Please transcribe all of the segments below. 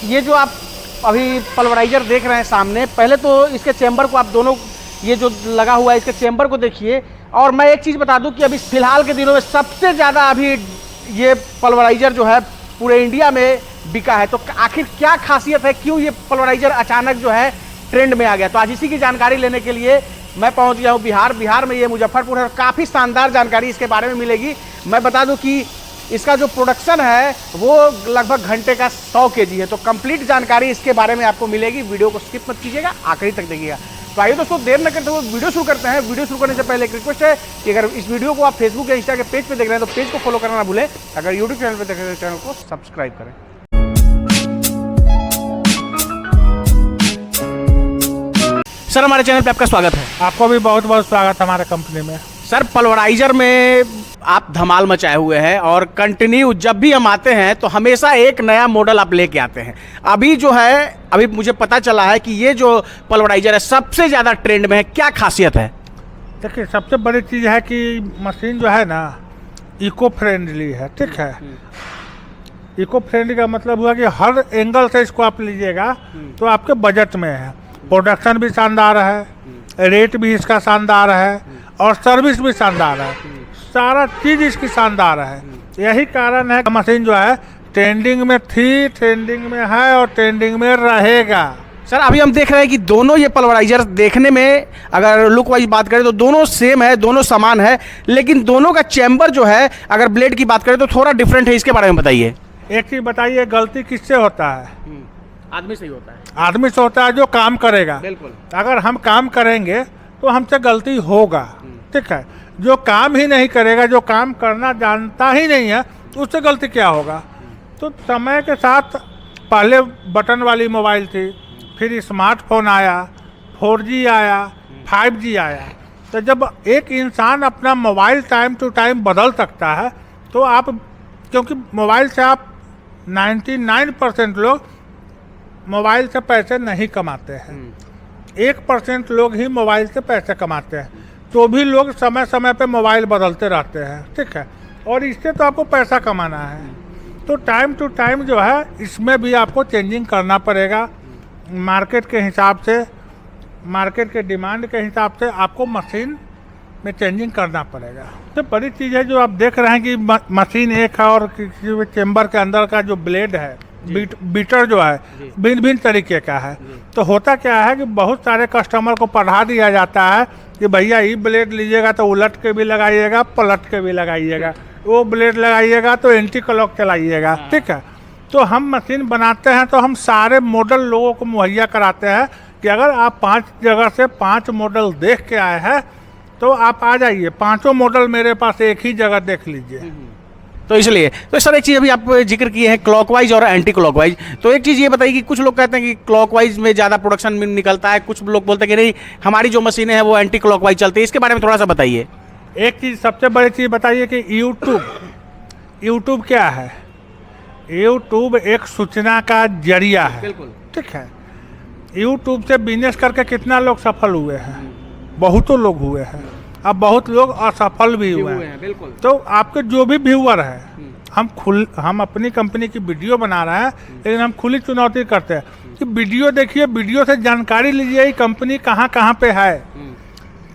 ये जो आप अभी पल्वराइजर देख रहे हैं सामने, पहले तो इसके चैम्बर को आप दोनों, ये जो लगा हुआ है इसके चैम्बर को देखिए। और मैं एक चीज़ बता दूं कि अभी फिलहाल के दिनों में सबसे ज़्यादा अभी ये पल्वराइजर जो है पूरे इंडिया में बिका है। तो आखिर क्या खासियत है, क्यों ये पल्वराइजर अचानक जो है ट्रेंड में आ गया? तो आज इसी की जानकारी लेने के लिए मैं पहुंच गया हूं बिहार में। ये मुजफ्फरपुर है और काफ़ी शानदार जानकारी इसके बारे में मिलेगी। मैं बता दूं कि इसका जो प्रोडक्शन है वो लगभग घंटे का 100 kg है। तो कंप्लीट जानकारी इसके बारे में आपको मिलेगी। वीडियो को स्किप मत कीजिएगा, आखिरी तक देखिएगा। तो आइए दोस्तों, देर न करते हुए वीडियो शुरू करते हैं। वीडियो शुरू करने से पहले एक रिक्वेस्ट है कि अगर इस वीडियो को आप फेसबुक या इंस्टा के पेज पे देख रहे हैं तो पेज को फॉलो करना ना भूलें। अगर यूट्यूब चैनल पे देख रहे हैं तो चैनल को सब्सक्राइब करें। सर, हमारे चैनल पे आपका स्वागत है। आपको भी बहुत बहुत स्वागत हमारे कंपनी में। सर, पल्वराइजर में आप धमाल मचाए हुए हैं और कंटिन्यू जब भी हम आते हैं तो हमेशा एक नया मॉडल आप लेके आते हैं। अभी जो है, अभी मुझे पता चला है कि ये जो पल्वराइजर है सबसे ज़्यादा ट्रेंड में है। क्या खासियत है? देखिए, सबसे बड़ी चीज़ है कि मशीन जो है ना इको फ्रेंडली है। ठीक है, इको फ्रेंडली का मतलब हुआ कि हर एंगल से इसको आप लीजिएगा तो आपके बजट में है। प्रोडक्शन भी शानदार है, रेट भी इसका शानदार है और सर्विस भी शानदार है। सारा चीज़ इसकी शानदार है। यही कारण है कि मशीन जो है ट्रेंडिंग में थी, ट्रेंडिंग में है और ट्रेंडिंग में रहेगा। सर, अभी हम देख रहे हैं कि दोनों ये पल्वराइजर देखने में अगर लुक वाइज बात करें तो दोनों सेम है, दोनों समान है, लेकिन दोनों का चैम्बर जो है अगर ब्लेड की बात करें तो थोड़ा डिफरेंट है। इसके बारे में बताइए। एक चीज़ बताइए, गलती किससे होता है? आदमी से ही होता है। आदमी से होता है जो काम करेगा। बिल्कुल। अगर हम काम करेंगे तो हमसे गलती होगा। ठीक है, जो काम ही नहीं करेगा, जो काम करना जानता ही नहीं है, उससे गलती क्या होगा? तो समय के साथ पहले बटन वाली मोबाइल थी, फिर स्मार्टफोन आया, 4G आया, 5G आया। तो जब एक इंसान अपना मोबाइल टाइम टू टाइम बदल सकता है तो आप, क्योंकि मोबाइल से आप 99% लोग मोबाइल से पैसे नहीं कमाते हैं, 1% लोग ही मोबाइल से पैसे कमाते हैं। तो भी लोग समय समय पे मोबाइल बदलते रहते हैं। ठीक है, और इससे तो आपको पैसा कमाना है, तो टाइम टू टाइम जो है इसमें भी आपको चेंजिंग करना पड़ेगा। मार्केट के हिसाब से, मार्केट के डिमांड के हिसाब से आपको मशीन में चेंजिंग करना पड़ेगा। तो बड़ी चीज़ है जो आप देख रहे हैं कि मशीन एक है और किसी चेम्बर के अंदर का जो ब्लेड है, बीटर जो है भिन्न भिन्न तरीके का है। तो होता क्या है कि बहुत सारे कस्टमर को पढ़ा दिया जाता है कि भैया ये ब्लेड लीजिएगा तो उलट के भी लगाइएगा, पलट के भी लगाइएगा, वो ब्लेड लगाइएगा तो एंटी क्लॉक चलाइएगा। ठीक है, तो हम मशीन बनाते हैं तो हम सारे मॉडल लोगों को मुहैया कराते हैं कि अगर आप 5 जगह से 5 मॉडल देख के आए हैं तो आप आ जाइए, 5 मॉडल मेरे पास एक ही जगह देख लीजिए। तो इसलिए तो सर, एक चीज़ अभी आप जिक्र किए हैं क्लॉकवाइज और एंटी क्लॉकवाइज। तो एक चीज़ ये बताइए कि कुछ लोग कहते हैं कि क्लॉकवाइज में ज़्यादा प्रोडक्शन में निकलता है, कुछ लोग बोलते हैं कि नहीं हमारी जो मशीनें हैं वो एंटी क्लॉकवाइज चलती है। इसके बारे में थोड़ा सा बताइए। एक चीज़, सबसे बड़ी चीज़ बताइए कि यूट्यूब क्या है? यूट्यूब एक सूचना का जरिया है। बिल्कुल। ठीक है, यूट्यूब से बिजनेस करके कितना लोग सफल हुए हैं? बहुतों लोग हुए हैं, अब बहुत लोग असफल भी हुए हैं। बिल्कुल। तो आपके जो भी व्यूअर है, हम अपनी कंपनी की वीडियो बना रहे हैं, लेकिन हम खुली चुनौती करते हैं कि वीडियो देखिए, वीडियो से जानकारी लीजिए कंपनी कहाँ कहाँ पे है।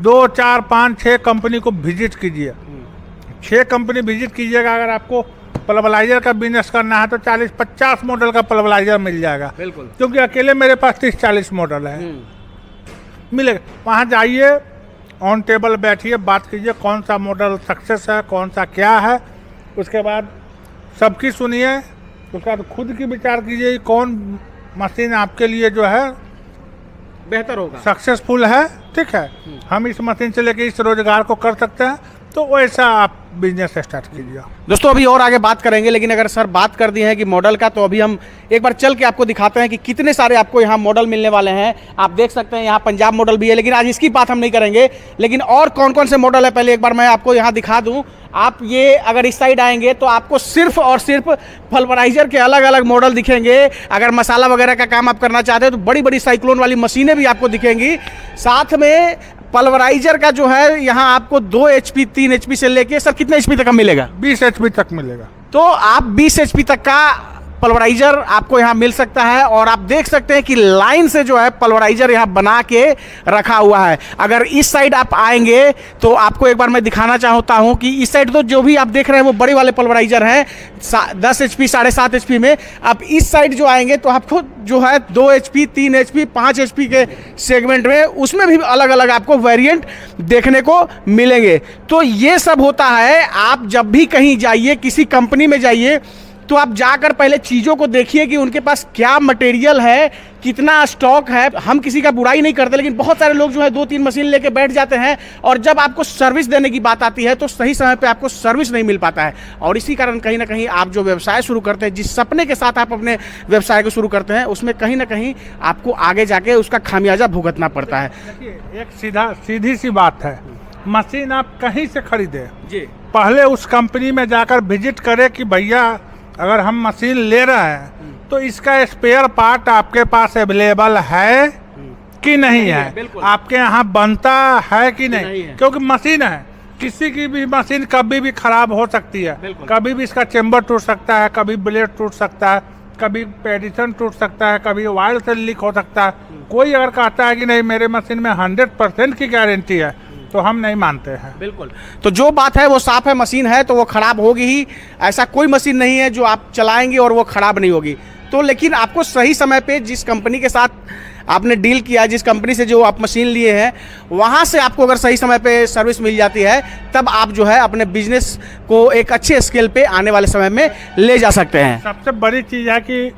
2, 4, 5, 6 कंपनी को विजिट कीजिए। 6 कंपनी विजिट कीजिएगा। अगर आपको पल्वराइजर का बिजनेस करना है तो 40-50 मॉडल का पल्वराइजर मिल जाएगा। बिल्कुल। क्योंकि अकेले मेरे पास 30-40 मॉडल है, मिलेगा। वहाँ जाइए, ऑन टेबल बैठिए, बात कीजिए कौन सा मॉडल सक्सेस है, कौन सा क्या है। उसके बाद सबकी सुनिए, उसके बाद खुद की विचार कीजिए कौन मशीन आपके लिए जो है बेहतर होगा, सक्सेसफुल है। ठीक है, हम इस मशीन से लेके इस रोजगार को कर सकते हैं, तो वैसा आप बिजनेस स्टार्ट कीजिए। दोस्तों, अभी और आगे बात करेंगे, लेकिन अगर सर बात कर दी है कि मॉडल का, तो अभी हम एक बार चल के आपको दिखाते हैं कि कितने सारे आपको यहाँ मॉडल मिलने वाले हैं। आप देख सकते हैं यहाँ पंजाब मॉडल भी है, लेकिन आज इसकी बात हम नहीं करेंगे। लेकिन और कौन कौन से मॉडल है पहले एक बार मैं आपको यहाँ दिखा दूँ। आप ये अगर इस साइड आएंगे तो आपको सिर्फ और सिर्फ पल्वराइजर के अलग अलग मॉडल दिखेंगे। अगर मसाला वगैरह का काम आप करना चाहते हैं तो बड़ी बड़ी साइक्लोन वाली मशीनें भी आपको दिखेंगी। साथ में पल्वराइजर का जो है यहाँ आपको 2 HP 3 HP से लेके सर कितने HP तक का मिलेगा? 20 HP तक मिलेगा। तो आप 20 HP तक का पल्वराइजर आपको यहाँ मिल सकता है और आप देख सकते हैं कि लाइन से जो है पल्वराइजर यहाँ बना के रखा हुआ है। अगर इस साइड आप आएंगे तो आपको एक बार मैं दिखाना चाहता हूँ कि इस साइड तो जो भी आप देख रहे हैं वो बड़े वाले पल्वराइजर हैं 10 HP 7.5 HP में। आप इस साइड जो आएंगे तो आपको जो है 2 HP 3 HP 5 HP के सेगमेंट में उसमें भी अलग अलग आपको वेरिएंट देखने को मिलेंगे। तो ये सब होता है, आप जब भी कहीं जाइए किसी कंपनी में जाइए तो आप जाकर पहले चीज़ों को देखिए कि उनके पास क्या मटेरियल है, कितना स्टॉक है। हम किसी का बुराई नहीं करते, लेकिन बहुत सारे लोग जो है 2-3 मशीन लेके बैठ जाते हैं और जब आपको सर्विस देने की बात आती है तो सही समय पे आपको सर्विस नहीं मिल पाता है। और इसी कारण कहीं ना कहीं आप जो व्यवसाय शुरू करते हैं, जिस सपने के साथ आप अपने व्यवसाय को शुरू करते हैं, उसमें कहीं ना कहीं आपको आगे जाके उसका खामियाजा भुगतना पड़ता है। देखिए, एक सीधी सी बात है, मशीन आप कहीं से खरीदे जी, पहले उस कंपनी में जाकर विजिट करें कि भैया अगर हम मशीन ले रहे हैं तो इसका स्पेयर पार्ट आपके पास अवेलेबल है कि नहीं है, आपके यहाँ बनता है कि नहीं, क्योंकि मशीन है, किसी की भी मशीन कभी भी खराब हो सकती है, कभी भी इसका चेम्बर टूट सकता है, कभी ब्लेड टूट सकता है, कभी पेडिशन टूट सकता है, कभी वायर से लीक हो सकता है। कोई अगर कहता है कि नहीं मेरे मशीन में 100% की गारंटी है तो हम नहीं मानते हैं। बिल्कुल, तो जो बात है वो साफ है, मशीन है तो वो खराब होगी ही। ऐसा कोई मशीन नहीं है जो आप चलाएंगे और वो खराब नहीं होगी। तो लेकिन आपको सही समय पे जिस कंपनी के साथ आपने डील किया, जिस कंपनी से जो आप मशीन लिए हैं, वहाँ से आपको अगर सही समय पे सर्विस मिल जाती है तब आप जो है अपने बिजनेस को एक अच्छे स्केल पे आने वाले समय में ले जा सकते हैं। सबसे बड़ी चीज़ है कि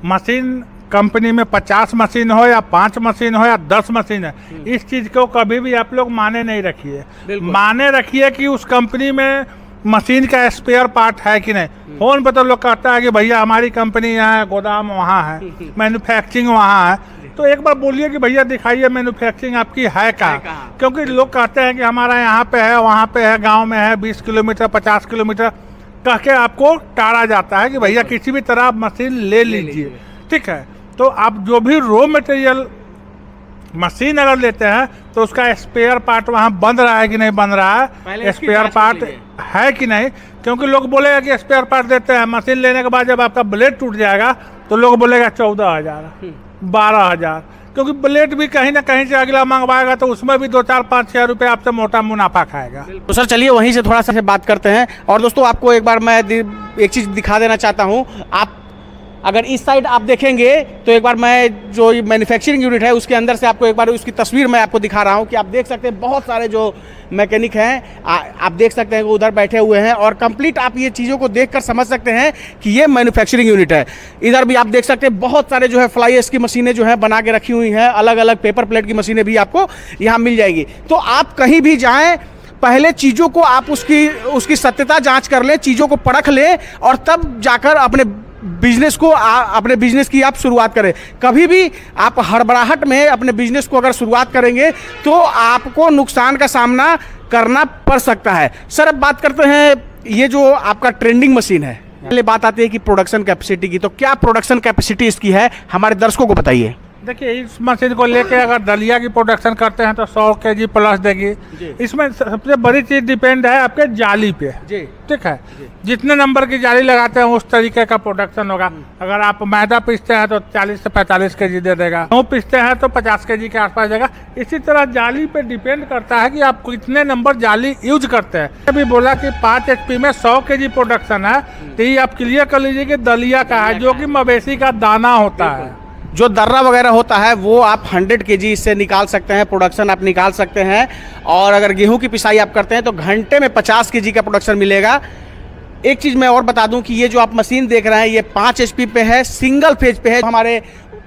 मशीन कंपनी में 50 मशीन हो या 5 मशीन हो या 10 मशीन है, इस चीज़ को कभी भी आप लोग माने नहीं रखिए। माने रखिए कि उस कंपनी में मशीन का स्पेयर पार्ट है कि नहीं। फोन पर तो लोग कहता है कि भैया हमारी कंपनी यहाँ है, गोदाम वहाँ है, मैन्युफैक्चरिंग वहाँ है। तो एक बार बोलिए कि भैया दिखाइए मैन्युफैक्चरिंग आपकी है कहाँ, क्योंकि लोग कहते हैं कि हमारा यहाँ पे है, वहाँ पे है, गाँव में है, 20 किलोमीटर 50 किलोमीटर कह के आपको टाड़ा जाता है कि भैया किसी भी तरह आप मशीन ले लीजिए। ठीक है, तो आप जो भी रॉ मटेरियल मशीन अगर लेते हैं तो उसका स्पेयर पार्ट वहाँ बन रहा है कि नहीं बन रहा है, स्पेयर पार्ट है कि नहीं। क्योंकि लोग बोलेगा कि स्पेयर पार्ट देते हैं, मशीन लेने के बाद जब आपका ब्लेड टूट जाएगा तो लोग बोलेगा 14,000 12,000, क्योंकि ब्लेड भी कहीं ना कहीं से अगला मंगवाएगा तो उसमें भी 2-4-5-6 रुपये आपसे मोटा मुनाफा खाएगा। तो सर चलिए वहीं से थोड़ा सा बात करते हैं। और दोस्तों आपको एक बार मैं एक चीज़ दिखा देना चाहता हूँ। आप अगर इस साइड आप देखेंगे तो एक बार मैं जो मैन्युफैक्चरिंग यूनिट है उसके अंदर से आपको एक बार उसकी तस्वीर मैं आपको दिखा रहा हूँ कि आप देख सकते हैं बहुत सारे जो मैकेनिक हैं, आप देख सकते हैं कि उधर बैठे हुए हैं और कंप्लीट आप ये चीज़ों को देखकर समझ सकते हैं कि ये मैन्युफैक्चरिंग यूनिट है। इधर भी आप देख सकते हैं बहुत सारे जो है फ्लाई एश की मशीनें जो है बना के रखी हुई हैं, अलग अलग पेपर प्लेट की मशीनें भी आपको यहाँ मिल जाएगी। तो आप कहीं भी जाएँ पहले चीज़ों को आप उसकी सत्यता जांच कर लें, चीज़ों को परख लें और तब जाकर अपने बिजनेस की आप शुरुआत करें। कभी भी आप हड़बड़ाहट में अपने बिजनेस को अगर शुरुआत करेंगे तो आपको नुकसान का सामना करना पड़ सकता है। सर अब बात करते हैं ये जो आपका ट्रेंडिंग मशीन है, पहले बात आती है कि प्रोडक्शन कैपेसिटी की, तो क्या प्रोडक्शन कैपेसिटी इसकी है हमारे दर्शकों को बताइए। देखिए, इस मशीन को लेके अगर दलिया की प्रोडक्शन करते हैं तो 100 kg प्लस देगी। इसमें सबसे बड़ी चीज़ डिपेंड है आपके जाली पे। ठीक है, जितने नंबर की जाली लगाते हैं उस तरीके का प्रोडक्शन होगा। अगर आप मैदा पीसते हैं तो 40 से 45 kg दे देगा, गेहूँ पीसते हैं तो 50 kg के आसपास देगा। इसी तरह जाली पे डिपेंड करता है कि आप कितने नंबर जाली यूज करते हैं। अभी बोला कि 5 HP में 100 kg प्रोडक्शन है, तो ये आप क्लियर कर लीजिए कि दलिया का है, जो कि मवेशी का दाना होता है। जो दर्रा वगैरह होता है वो आप 100 kg इससे निकाल सकते हैं, प्रोडक्शन आप निकाल सकते हैं। और अगर गेहूं की पिसाई आप करते हैं तो घंटे में 50 kg का प्रोडक्शन मिलेगा। एक चीज़ मैं और बता दूं कि ये जो आप मशीन देख रहे हैं ये 5 HP पे है, सिंगल फेज पे है। हमारे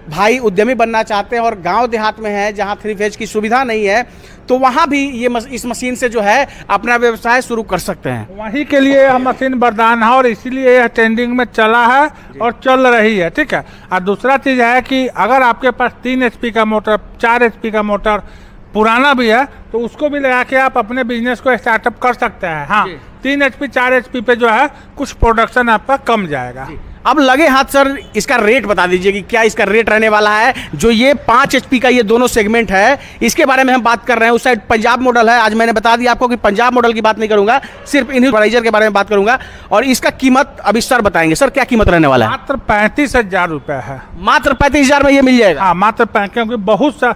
भाई उद्यमी बनना चाहते हैं और गांव देहात में है जहां 3 फेज की सुविधा नहीं है, तो वहां भी ये इस मशीन से जो है अपना व्यवसाय शुरू कर सकते हैं। वहीं के लिए यह मशीन वरदान है और इसीलिए यह ट्रेंडिंग में चला है और चल रही है। ठीक है, और दूसरा चीज़ है कि अगर आपके पास 3 HP का मोटर, 4 HP का मोटर पुराना भी है तो उसको भी लगा के आप अपने बिजनेस को स्टार्टअप कर सकते हैं। हाँ, 3 HP 4 HP पे जो है कुछ प्रोडक्शन आपका कम जाएगा। अब लगे हाथ सर इसका रेट बता दीजिए कि क्या इसका रेट रहने वाला है। जो ये 5 HP का ये दोनों सेगमेंट है, इसके बारे में हम बात कर रहे हैं। उस साइड पंजाब मॉडल है। आज मैंने बता दिया आपको कि पंजाब मॉडल की बात नहीं करूंगा, सिर्फ इन पोलराइजर के बारे में बात करूंगा। और इसका कीमत अभी सर बताएंगे। सर क्या कीमत रहने वाला है? मात्र 35,000 रुपये है। मात्र 35,000 में ये मिल जाएगा? हाँ मात्र, क्योंकि बहुत सा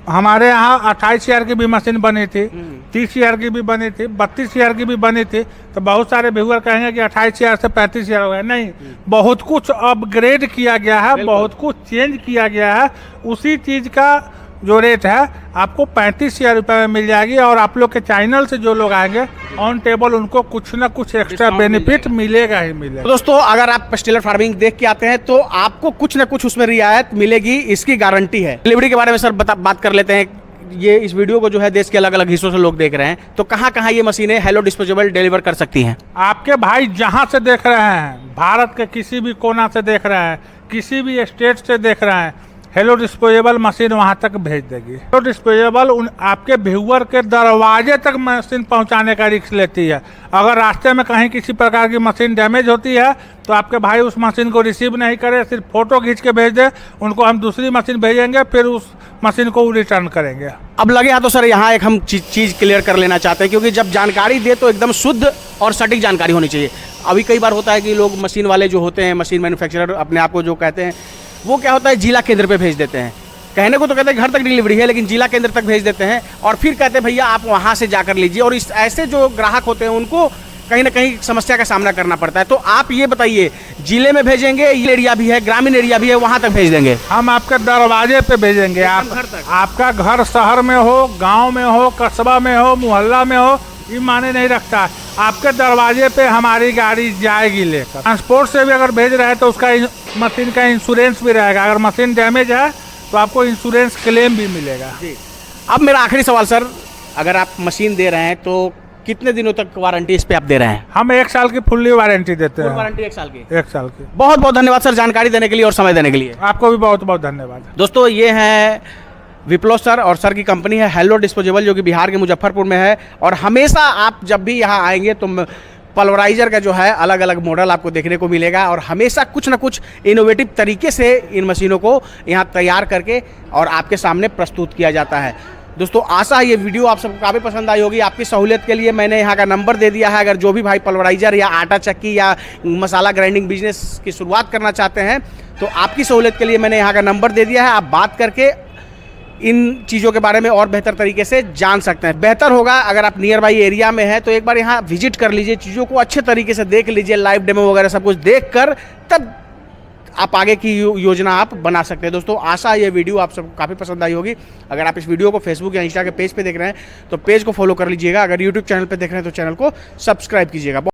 हमारे यहाँ 28,000 की भी मशीन बनी थी, 30,000 की भी बनी थी, 32,000 की भी बनी थी। तो बहुत सारे व्यूअर कहेंगे कि 28,000 से 35,000 हो गया। नहीं, बहुत कुछ अपग्रेड किया गया है, बहुत कुछ चेंज किया गया है। उसी चीज़ का जो रेट है आपको 35,000 रुपये में मिल जाएगी। और आप लोग के चैनल से जो लोग आएंगे ऑन टेबल, उनको कुछ ना कुछ एक्स्ट्रा बेनिफिट मिलेगा ही मिलेगा। तो दोस्तों, अगर आप स्टेलर फार्मिंग देख के आते हैं तो आपको कुछ ना कुछ उसमें रियायत मिलेगी, इसकी गारंटी है। डिलीवरी के बारे में सर बात कर लेते हैं। ये इस वीडियो को जो है देश के अलग अलग हिस्सों से लोग देख रहे हैं, तो कहाँ कहाँ ये मशीनें हेलो डिस्पोजेबल डिलीवर कर सकती हैं? आपके भाई जहाँ से देख रहे हैं, भारत के किसी भी कोना से देख रहे हैं, किसी भी स्टेट से देख रहे हैं, हेलो डिस्पोजेबल मशीन वहाँ तक भेज देगी। हेलो डिस्पोजेबल आपके व्यूअर के दरवाजे तक मशीन पहुँचाने का रिस्क लेती है। अगर रास्ते में कहीं किसी प्रकार की मशीन डैमेज होती है तो आपके भाई उस मशीन को रिसीव नहीं करे, सिर्फ फोटो खींच के भेज दे, उनको हम दूसरी मशीन भेजेंगे, फिर उस मशीन को रिटर्न करेंगे। अब लगे हाँ तो सर यहाँ एक हम चीज़ क्लियर कर लेना चाहते हैं, क्योंकि जब जानकारी दे तो एकदम शुद्ध और सटीक जानकारी होनी चाहिए। अभी कई बार होता है कि लोग मशीन वाले जो होते हैं, मशीन मैन्युफैक्चरर अपने आप को जो कहते हैं, वो क्या होता है जिला केंद्र पे भेज देते हैं। कहने को तो कहते हैं घर तक डिलीवरी है, लेकिन जिला केंद्र तक भेज देते हैं और फिर कहते हैं भैया आप वहाँ से जाकर लीजिए। और इस ऐसे जो ग्राहक होते हैं उनको कहीं ना कहीं समस्या का सामना करना पड़ता है। तो आप ये बताइए, जिले में भेजेंगे, ये एरिया भी है, ग्रामीण एरिया भी है, वहाँ तक भेज देंगे? हम आपके दरवाजे पे भेजेंगे। आप घर तक? आपका घर शहर में हो, गांव में हो, कस्बा में हो, मोहल्ला में हो, ये माने नहीं रखता। आपके दरवाजे पे हमारी गाड़ी जाएगी लेकर। ट्रांसपोर्ट से भी अगर भेज रहे हैं तो उसका मशीन का इंश्योरेंस भी रहेगा। अगर मशीन डैमेज है तो आपको इंश्योरेंस क्लेम भी मिलेगा। जी। अब मेरा आखिरी सवाल सर, अगर आप मशीन दे रहे हैं तो कितने दिनों तक वारंटी इस पे आप दे रहे हैं? हम 1 साल की फुल्ली वारंटी देते हैं। वारंटी 1 साल की? 1 साल की। बहुत बहुत धन्यवाद सर जानकारी देने के लिए और समय देने के लिए। आपको भी बहुत बहुत धन्यवाद। दोस्तों, ये हैं विप्लव सर और सर की कंपनी है हेलो डिस्पोजेबल, जो कि बिहार के मुजफ्फरपुर में है। और हमेशा आप जब भी यहाँ आएंगे तो पल्वराइजर का जो है अलग अलग मॉडल आपको देखने को मिलेगा। और हमेशा कुछ ना कुछ इनोवेटिव तरीके से इन मशीनों को यहाँ तैयार करके और आपके सामने प्रस्तुत किया जाता है। दोस्तों, आशा है ये वीडियो आप सबको काफ़ी पसंद आई होगी। आपकी सहूलियत के लिए मैंने यहाँ का नंबर दे दिया है। अगर जो भी भाई पल्वराइजर या आटा चक्की या मसाला ग्राइंडिंग बिजनेस की शुरुआत करना चाहते हैं तो आपकी सहूलियत के लिए मैंने यहाँ का नंबर दे दिया है। आप बात करके इन चीज़ों के बारे में और बेहतर तरीके से जान सकते हैं। बेहतर होगा अगर आप नियर बाई एरिया में हैं तो एक बार यहाँ विजिट कर लीजिए, चीज़ों को अच्छे तरीके से देख लीजिए, लाइव डेमो वगैरह सब कुछ देख कर तब आप आगे की योजना आप बना सकते हैं। दोस्तों, आशा है ये वीडियो आप सबको काफ़ी पसंद आई होगी। अगर आप इस वीडियो को फेसबुक या इंस्टा के पेज पे देख रहे हैं तो पेज को फॉलो कर लीजिएगा। अगर यूट्यूब चैनल पे देख रहे हैं तो चैनल को सब्सक्राइब कीजिएगा।